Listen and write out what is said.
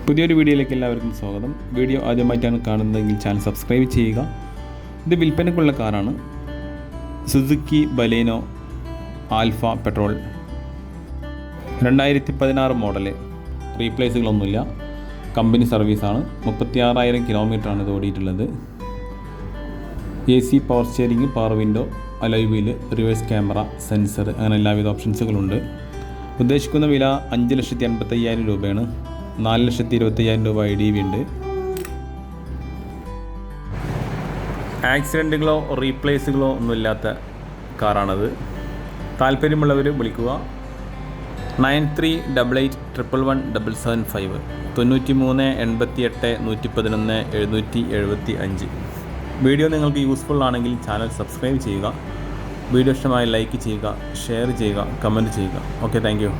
പുതിയൊരു വീഡിയോയിലേക്ക് എല്ലാവർക്കും സ്വാഗതം. വീഡിയോ ആദ്യമായിട്ടാണ് കാണുന്നതെങ്കിൽ ചാനൽ സബ്സ്ക്രൈബ് ചെയ്യുക. ഇത് വിൽപ്പനയ്ക്കുള്ള കാറാണ്. Suzuki Baleno Alpha petrol 2016 model. റീപ്ലേസുകളൊന്നുമില്ല. കമ്പനി സർവീസാണ്. 36,000 കിലോമീറ്ററാണ് ഇത് ഓടിയിട്ടുള്ളത്. AC, power steering, power window, alloy wheel, reverse camera, sensor, അങ്ങനെ എല്ലാവിധ ഓപ്ഷൻസുകളുണ്ട്. ഉദ്ദേശിക്കുന്ന വില 5,85,000 രൂപയാണ്. 4,25,000 രൂപ IDV ഉണ്ട്. ആക്സിഡൻറ്റുകളോ റീപ്ലേസുകളോ ഒന്നുമില്ലാത്ത കാറാണത്. താല്പര്യമുള്ളവർ വിളിക്കുക. 9388111775 93 88 111 775. വീഡിയോ നിങ്ങൾക്ക് യൂസ്ഫുൾ ആണെങ്കിൽ ചാനൽ സബ്സ്ക്രൈബ് ചെയ്യുക. വീഡിയോ ഇഷ്ടമായി ലൈക്ക് ചെയ്യുക, ഷെയർ ചെയ്യുക, കമൻറ്റ് ചെയ്യുക. Okay, thank you.